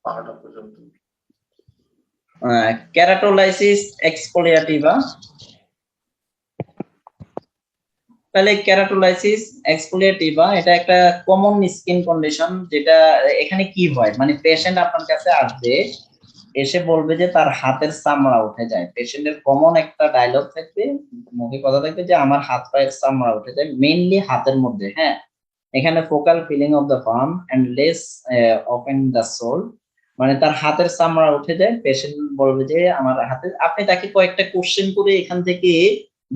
পাহাড়টা পর্যন্ত। কেরাটোলাইসিস এক্সফোলিয়েটিভা, তাহলে কেরাটোলাইসিস এক্সফোলিয়েটিভা এটা একটা কমন স্কিন কন্ডিশন, যেটা এখানে কি হয়, মানে পেশেন্ট আপনার কাছে আসবে, এসে বলবে যে তার হাতের চামড়া উঠে যায়। পেশেন্টের কমন একটা ডায়লগ থাকবে, মুখে কথা থাকবে যে আমার হাত পায়ের চামড়া উঠে যায়, মেইনলি হাতের মধ্যে। হ্যাঁ, এখানে focal peeling of the palm and less of in the sole, মানে তার হাতের চামড়া উঠে যায়, পেশেন্ট বলবে যে আমার হাতে। আপনি তাকে কয়েকটা কোশ্চেন করে এখান থেকে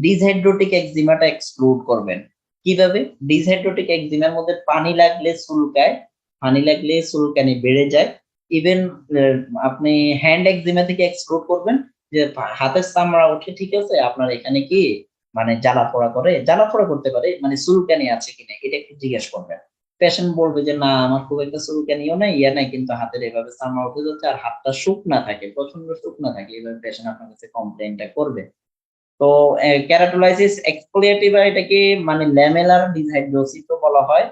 ডিসহাইড্রোটিক একজিমাটা এক্সক্লুড করবেন। কিভাবে? ডিসহাইড্রোটিক একজিমার মধ্যে পানি লাগলে চুলকায়, পানি লাগলে চুলকানি বেড়ে যায়। ইভেন আপনি হ্যান্ড একজিমা থেকে এক্সক্লুড করবেন যে হাতের চামড়া উঠে, ঠিক আছে, আপনার এখানে কি মানে জ্বালা পোড়া করে, জ্বালা পোড়া করতে পারে, মানে চুলকানি আছে কিনা এটা একটু জিজ্ঞেস করবেন। পেশেন্ট বলবে যে না আমার খুব একটা চুলকানিও নাই, ইয়া নাই, কিন্তু হাতের এভাবে চামড়া উঠে যাচ্ছে আর হাতটা শুকনা থাকে, প্রচন্ড শুকনা থাকে, এভাবে পেশেন্ট আপনার কাছে কমপ্লেইনটা করবে। তো কেরাটোলাইসিস এক্সফোলিয়েটিভা এটাকে মানে ল্যামেলার ডিসহাইড্রোসিসও বলা হয়,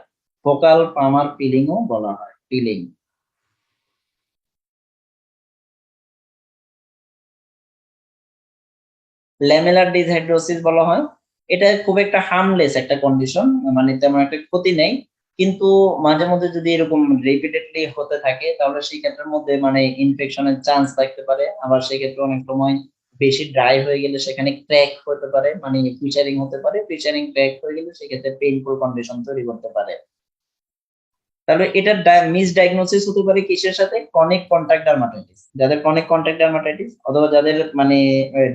ফোকাল পামার পিলিংও বলা হয়, পিলিং। ল্যামেলার ডিসহাইড্রোসিস বলা হয়। এটা খুব একটা হার্মলেস একটা কন্ডিশন, মানে তেমন একটা ক্ষতি নেই, কিন্তু মাঝে মধ্যে যদি এরকম রিপিটেডলি হতে থাকে তাহলে সেই ক্ষেত্রের মধ্যে মানে ইনফেকশনের চান্স থাকতে পারে। আবার সেক্ষেত্রে অনেক সময় বেশি ড্রাই হয়ে গেলে সেখানে ক্র্যাক হতে পারে, মানে ফিচারিং হতে পারে, ফিচারিং ক্র্যাক হয়ে গেলে সেক্ষেত্রে পেইনফুল কন্ডিশন তৈরি করতে পারে। তাহলে এটা মিস ডায়াগনোসিস হতে পারে কিসের সাথে? ক্রনিক কন্টাক্ট ডার্মাটাইটিস, যাদের ক্রনিক কন্টাক্ট ডার্মাটাইটিস অথবা যাদের মানে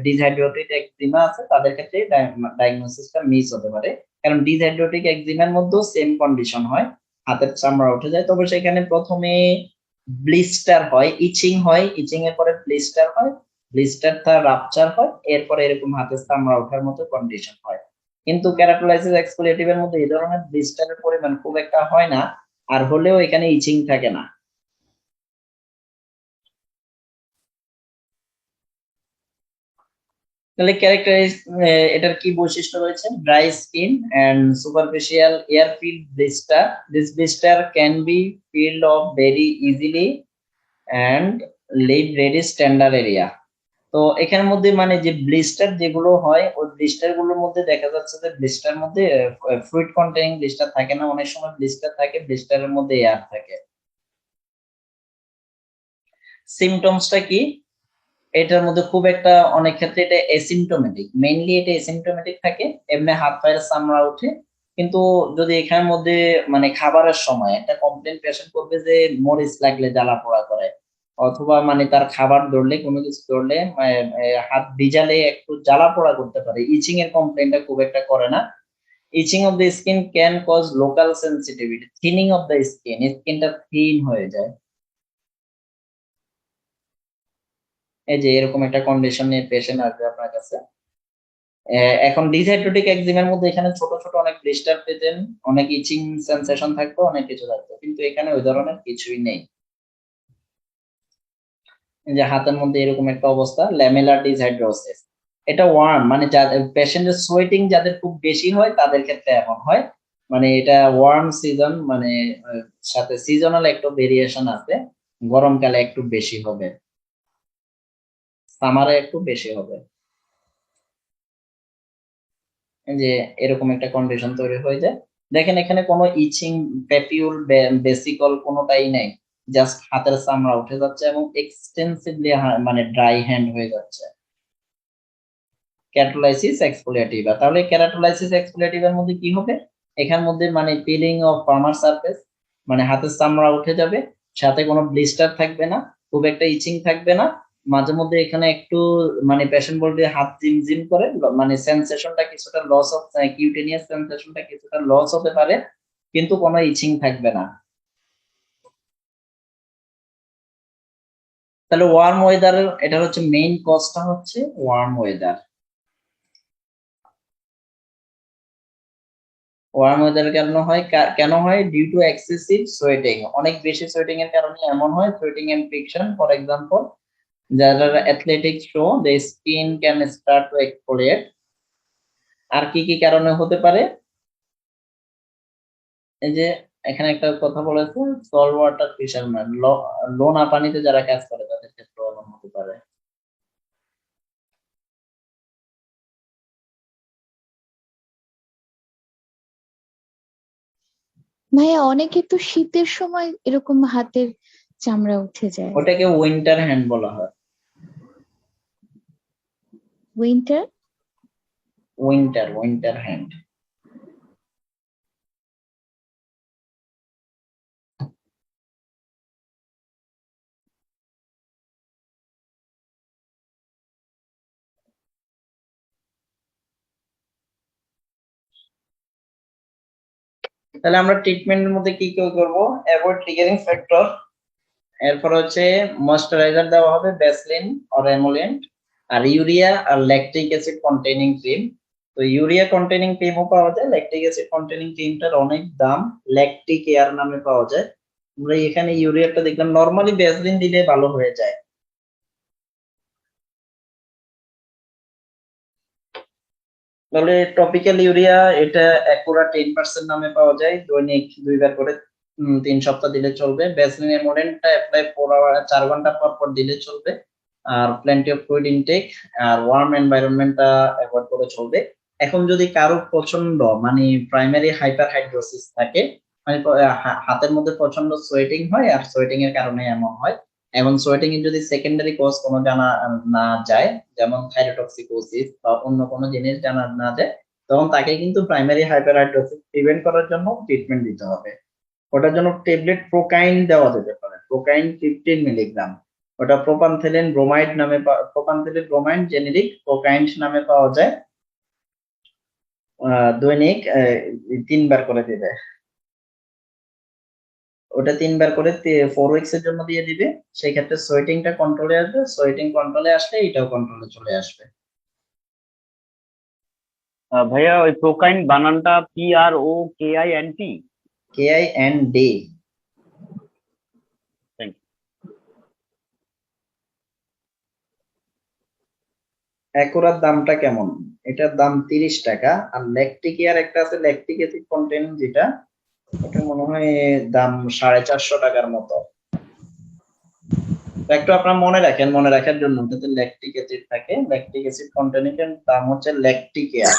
ডিসহাইড্রোটিক একজিমা আছে তাদের ক্ষেত্রে ডায়াগনোসিসটা মিস হতে পারে। কারণ ডিসহাইড্রোটিক একজিমার মধ্যেও সেম কন্ডিশন হয়, হাতের চামড়া উঠে যায়, তবে সেখানে প্রথমে ব্লিস্টার হয়, ইচিং হয়, ইচিং এর পরে ব্লিস্টার হয়, ব্লিস্টারটা রাপচার হয়, এরপরে এরকম হাতের চামড়া ওঠার মতো কন্ডিশন হয়। কিন্তু ক্যারাটোলাইসিস এক্সফোলিয়েটিভ এর মধ্যে এই ধরনের ব্লিস্টারের পরিমাণ খুব একটা হয় না, আর হলেও এখানে ইচিং থাকে না। তাহলে ক্যারেক্টারাইজ এটার কি বৈশিষ্ট্য রয়েছে? Dry skin and superficial air filled blister, this blister can be peeled off very easily and leave ready standard area. তো এখানের মধ্যে মানে যে ব্লিস্টার যেগুলো হয় ওই ব্লিস্টার গুলোর মধ্যে দেখা যাচ্ছে যে ব্লিস্টার মধ্যে ফ্লুইড কন্টেইনিং ব্লিস্টার থাকে না, অনেক সময় ব্লিস্টার থাকে, ব্লিস্টারের মধ্যে এয়ার থাকে। সিমটমসটা কি? এটার মধ্যে খুব একটা অনেক ক্ষেত্রে এটা অ্যাসিম্পটোমেটিক, মেইনলি এটা অ্যাসিম্পটোমেটিক থাকে, এমনি হাত পায়ের চামড়া ওঠে। কিন্তু যদি এখানের মধ্যে মানে খাবারের সময় একটা কমপ্লেন পেশেন্ট করবে যে মরিচ লাগলে জ্বালা পোড়া করে, অথবা মানে তার খাবার ধরলে কোনো কিছু ধরলে হাত ভিজালে একটু জ্বালা পোড়া করতে পারে, ইচিং এর কমপ্লেনটা খুব একটা করে না। Itching of the skin can cause local sensitivity, thinning of the skin, স্কিনটা থিন হয়ে যায়। এই যে এরকম একটা কন্ডিশন নিয়ে পেশেন্ট আসবে আপনার কাছে। এখন ডিসহাইড্রোটিক একজিমার মধ্যে এখানে ছোট ছোট অনেক ব্লিস্টার পেতেন, অনেক ইচিং সেন্সেশন থাকতো, অনেক কিছু থাকতো, কিন্তু এখানে ওই ধরনের কিছুই নেই। যে হাতের মধ্যে এরকম একটা অবস্থা, ল্যামেলার ডিসহাইড্রোসিস। এটা ওয়ার্ম, মানে যাদের পেশেন্টের সোয়েটিং যাদের খুব বেশি হয় তাদের ক্ষেত্রে এমন হয়, মানে এটা ওয়ার্ম সিজন, মানে সাথে সিজনাল একটু ভেরিয়েশন আছে, গরমকালে একটু বেশি হবে, সামারে একটু বেশি হবে। যে এরকম একটা কন্ডিশন তৈরি হয়ে যায়। দেখেন এখানে কোনো ইচিং, প্যাপিউল, বেসিকল কোনোটাই নেই, জাস্ট হাতের চামড়া উঠে যাচ্ছে এবং এক্সটেন্সিভলি মানে ড্রাই হ্যান্ড হয়ে যাচ্ছে। ক্যাটালাইসিস এক্সফোলিয়েটিভা, তাহলে ক্যাটালাইসিস এক্সফোলিয়েটিভার মধ্যে কি হবে? এখানের মধ্যে মানে পিলিং অফ ফার্মার সারফেস, মানে হাতের চামড়া উঠে যাবে, সাথে কোনো ব্লিস্টার থাকবে না, খুব একটা ইচিং থাকবে না, মাঝে মধ্যে এখানে একটু মানে পেশেন্ট বলবে হাত জিমজিম করে, মানে সেন্সেশনটা কিছুটা লস অফ, কিউটেনিয়াস সেন্সেশনটা কিছুটা লস হতে পারে, কিন্তু কোনো ইচিং থাকবে না। তাহলে ওয়ার্ম ওয়েদারের এটা হচ্ছে মেইন কজটা হচ্ছে ওয়ার্ম ওয়েদার। ওয়ার্ম ওয়েদারের কারণে হয়, কেন হয়? ডিউ টু এক্সেসিভ সোয়েটিং, অনেক বেশি সোয়েটিং এর কারণে এমন হয়। Sweating and friction, for example যারা athletics so the skin can start to exfoliate. আর কি কি কারণে হতে পারে? এই যে এখানে একটা কথা বলেছে, সল ওয়াটার ফিশারম্যান, লোনা পানিতে যারা কাজ করে তাদের ক্ষেত্রে এমন হতে পারে। ভাইয়া অনেকে তো শীতের সময় এরকম হাতের চামড়া উঠে যায়। ওটাকে উইন্টার হ্যান্ড বলা হয়। উইন্টার। Winter hand. তাহলে আমরা ট্রিটমেন্টের মধ্যে কি কি করব? অ্যাভয়েড ট্রিগারিং ফ্যাক্টর, এরপর হচ্ছে ময়েশ্চারাইজার দেওয়া হবে, ভ্যাসলিন অর এমোলিয়েন্ট, আর ইউরিয়া আর ল্যাকটিক অ্যাসিড কন্টেইনিং ক্রিম। তো ইউরিয়া কন্টেইনিং ক্রিমও পাওয়া যায়, ল্যাকটিক অ্যাসিড কন্টেইনিং ক্রিমটার অনেক দাম, ল্যাকটিক এয়ার নামে পাওয়া যায়। আমরা এখানে ইউরিয়াটা দেখলাম, নরমালি ভ্যাসলিন দিলে ভালো হয়ে যায়। তাহলে টপিক্যাল ইউরিয়া এটা অ্যাকুরা 10% নামে পাওয়া যায়, দৈনিক 2 বার করে 3 সপ্তাহ দিলে চলবে। ভ্যাসলিন এমোডেন্টটা অ্যাপ্লাই 4 ঘন্টা পর পর দিলে চলবে। আর প্লেন্টি অফ ফ্লুইড ইনটেক আর ওয়ার্ম এনভায়রনমেন্টটা অ্যাভয়েড করে চলবে। এখন যদি কারো প্রচন্ড মানে প্রাইমারি হাইপার হাইড্রোসিস থাকে, মানে হাতের মধ্যে প্রচন্ড সোয়েটিং হয়, আর সোয়েটিং এর কারণে এমন হয়। এখন সোয়েটিং এর যদি সেকেন্ডারি কজ কোনো জানা না যায়, যেমন থাইরোটক্সিকোসিস বা অন্য কোনো জিনিস জানা না যায়, তখন তাকে কিন্তু প্রাইমারি হাইপারহাইড্রোসিস প্রিভেন্ট করার জন্য ট্রিটমেন্ট দিতে হবে। ওটার জন্য ট্যাবলেট প্রোকাইন দেওয়া যেতে পারে, প্রোকাইন 15 মিলিগ্রাম। ওটা প্রোপানথেলিন ব্রোমাইড নামে, প্রোপানথেলিন ব্রোমাইড জেনেরিক প্রোকাইন নামে পাওয়া যায়। দৈনিক 3 বার করে দিবে। ওটা 3 বার করে 4 উইকস এর জন্য দিয়ে দিবে। সেই ক্ষেত্রে সোয়েটিংটা কন্ট্রোলে আসবে, সোয়েটিং কন্ট্রোলে আসলে এটাও কন্ট্রোলে চলে আসবে। ভাইয়া ওই প্রোকাইন বানানটা PROKINT? KIND। Thank you. অ্যাকুরার দামটা কেমন? এটার দাম 30 টাকা। আর ল্যাকটিক এয়ার একটা আছে, ল্যাকটিক অ্যাসিড কন্টেন্ট যেটা, ওটা মনে হয় দাম 450 টাকার মতো। একটু আপনারা মনে রাখেন, মনে রাখার জন্য ওটাতে ল্যাকটিক অ্যাসিড থাকে, ল্যাকটিক অ্যাসিড কন্টেন্টের দাম হচ্ছে ল্যাকটিক এয়ার।